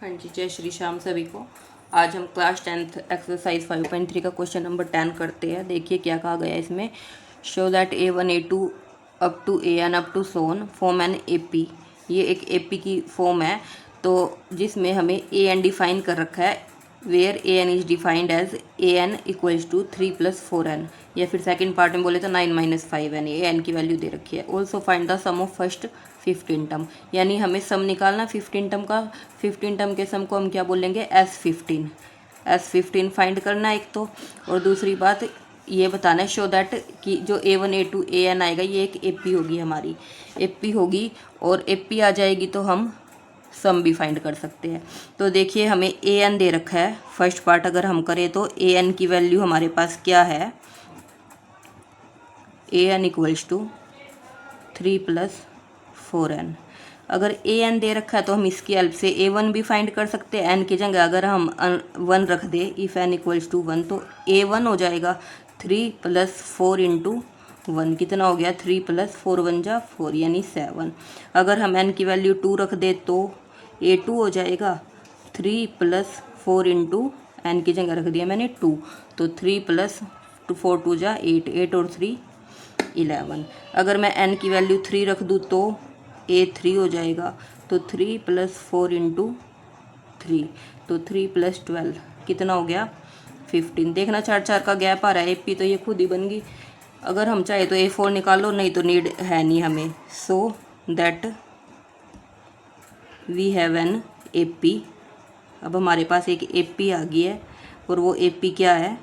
हाँ जी, जय श्री श्याम सभी को। आज हम क्लास 10th एक्सरसाइज 5.3 का क्वेश्चन नंबर 10 करते हैं। देखिए क्या कहा गया है इसमें। Show that A1 A2 up to AN up to so on form an AP। ये एक AP की फॉर्म है, तो जिसमें हमें AN डिफाइन कर रखा है, where AN is defined as AN equals to 3 + 4n, या फिर सेकंड पार्ट में बोले तो 9 - 5n। ये n की वैल्यू दे रखी है। Also find the sum of first 15 term, यानी हमें सम निकालना 15 टर्म का। 15 टर्म के सम को हम क्या बोलेंगे, S15 फाइंड करना एक तो, और दूसरी बात ये बताना है शो दैट कि जो A1 A2 AN आएगा ये एक AP होगी, हमारी AP होगी, और AP आ जाएगी तो हम सम भी फाइंड कर सकते हैं। तो देखिए हमें AN दे रखा है। फर्स्ट पार्ट अगर हम करें तो AN की वैल्यू हमारे पास क्या है, AN इक्वल्स टू 3 + 4n। अगर AN दे रखा है तो हम इसकी हेल्प से A1 भी फाइंड कर सकते हैं। n की जगह अगर हम 1 रख दे, इफ़ n इक्वल्स टू 1, तो A1 हो जाएगा 3 + 4 × 1। कितना हो गया, 3 + 4 = 1 = 4, यानी 7। अगर हम n की वैल्यू 2 रख दे तो A2 हो जाएगा 3 + 4 × n की जगह रख दिया मैंने 2, तो 3 + 4 = 8, 8 और 3 11। अगर मैं n की वैल्यू 3 रख दूँ तो A3 हो जाएगा, तो 3 + 4 × 3, तो 3 + 12 कितना हो गया, 15। देखना 4 का गैप आ रहा है। AP तो ये खुद ही बन गई। अगर हम चाहे तो A4 निकालो, नहीं तो नीड है नहीं हमें। So that we have an AP। अब हमारे पास एक AP आ गई है, और वो AP क्या है,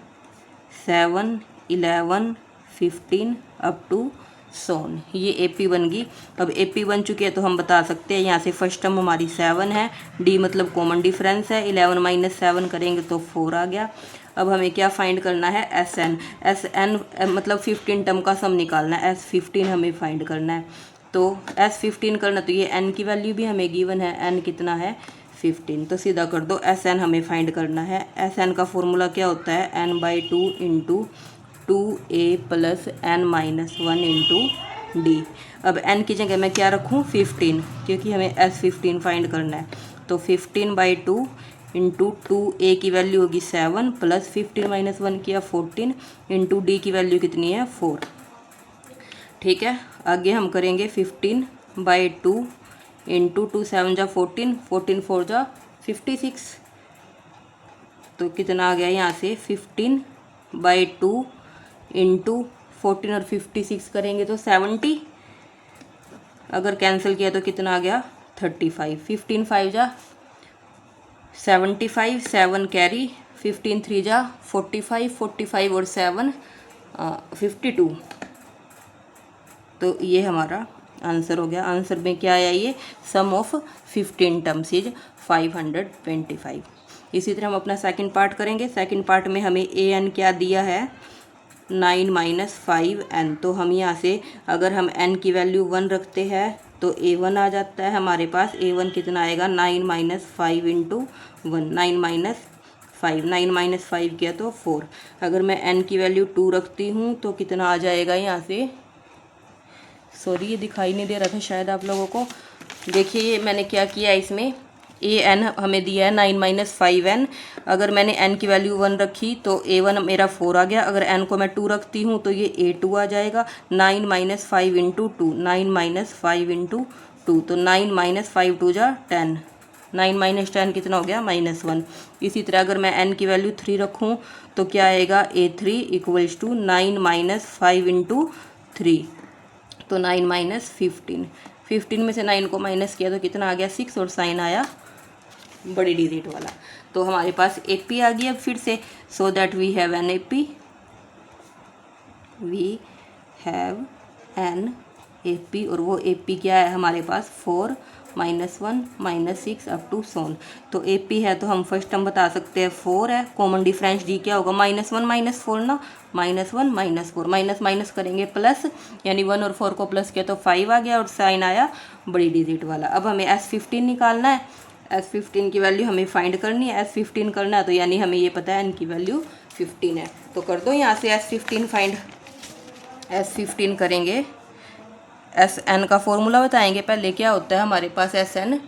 7, 11, 15 अप टू सोन। ये AP बन गई। अब AP बन चुकी है तो हम बता सकते हैं यहाँ से फर्स्ट टर्म हमारी 7 है, D मतलब कॉमन डिफरेंस है, 11 - 7 करेंगे तो 4 आ गया। अब हमें क्या फाइंड करना है, SN मतलब 15 टर्म का सम निकालना है। S15 हमें फाइंड करना है, तो S15 करना, तो ये n की वैल्यू भी हमें गिवन है, n कितना है 15, तो सीधा कर दो। SN हमें फाइंड करना है। SN का फॉर्मूला क्या होता है, n/2 × 2a + n - 1 × d। अब n की जगह मैं क्या रखूँ, 15, क्योंकि हमें S15 फाइंड करना है। तो 15/2 × 2a की वैल्यू होगी 7, + 15 - 1 किया 14, × d की वैल्यू कितनी है 4। ठीक है, आगे हम करेंगे 15/2 × 2 7 = 14, 14 4 = 56, तो कितना आ गया यहाँ से 15/2 × 14 और 56 करेंगे तो 70। अगर कैंसिल किया तो कितना आ गया 35। 15 5 = 75, 7 कैरी, 15 3 = 45, 45 और 7 52। तो ये हमारा आंसर हो गया। आंसर में क्या आया, ये सम ऑफ 15 टर्म्स इज 525। इसी तरह हम अपना सेकंड पार्ट करेंगे। सेकंड पार्ट में हमें AN क्या दिया है, 9 - 5n। तो हम यहाँ से अगर हम n की वैल्यू 1 रखते हैं तो A1 आ जाता है हमारे पास। A1 कितना आएगा, 9 - 5 × 1, 9 - 5, 9 - 5 किया तो 4। अगर मैं n की वैल्यू 2 रखती हूँ तो कितना आ जाएगा यहाँ से, सॉरी ये दिखाई नहीं दे रहा था शायद आप लोगों को। देखिए ये मैंने क्या किया, इसमें AN हमें दिया है 9 - 5n। अगर मैंने n की वैल्यू 1 रखी तो A1 मेरा 4 आ गया। अगर n को मैं 2 रखती हूँ तो ये A2 आ जाएगा। 9 - 5 × 2, 9 - 5 × 2, तो 9 - 5 2 = 10, 9 - 10 कितना हो गया, -1। इसी तरह अगर मैं n की वैल्यू 3 रखूँ तो क्या आएगा, A3 = 9 - 5 × 3, तो 9 - 15। 15 में से 9 को माइनस किया तो कितना आ गया 6, और साइन आया बड़ी डिजिट वाला। तो हमारे पास AP आ गया फिर से। So that we have an AP, we have an AP, और वो AP क्या है हमारे पास 4 - 1 - 6 अप टू सोन। तो AP है तो हम फर्स्ट टर्म बता सकते हैं 4 है। कॉमन डिफरेंस D क्या होगा, -1 - 4 ना, -1 - 4, माइनस माइनस करेंगे प्लस, यानी 1 और 4 को प्लस किया तो 5 आ गया, और साइन आया बड़ी डिजिट वाला। अब हमें S15 निकालना है। S15 की वैल्यू हमें फाइंड करनी है। S15 करना है तो यानी हमें ये पता है n की वैल्यू 15 है, तो कर दो यहाँ से S15 फाइंड। S15 करेंगे, SN का फॉर्मूला बताएंगे पहले क्या होता है हमारे पास। SN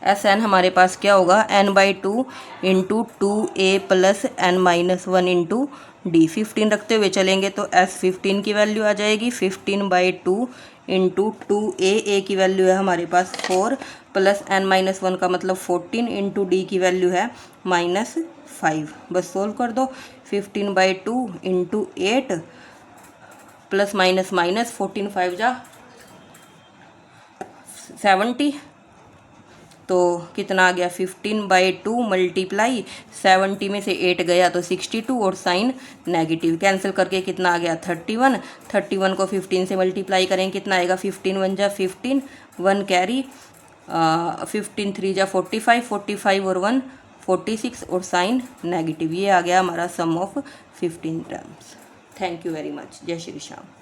एस एन हमारे पास क्या होगा, n/2 into 2a plus n-1 into D. 15 रखते हुए चलेंगे तो S15 की वैल्यू आ जाएगी 15/2 इंटू 2a। ए की वैल्यू है हमारे पास 4 प्लस n-1 का मतलब 14 इंटू डी की वैल्यू है -5। बस सोल्व कर दो। 15/2 इंटू 8 प्लस माइनस माइनस 14 5 जा 70, तो कितना आ गया 15/2 मल्टीप्लाई 70 में से 8 गया तो 62 और साइन नेगेटिव, कैंसिल करके कितना आ गया 31। 31 को 15 से मल्टीप्लाई करेंगे कितना आएगा 15 1 जा 15, 1 कैरी, 15 3 जा 45, 45 और 1 46 और साइन नेगेटिव। ये आ गया हमारा sum of 15 terms. Thank you very much. जय श्री श्याम।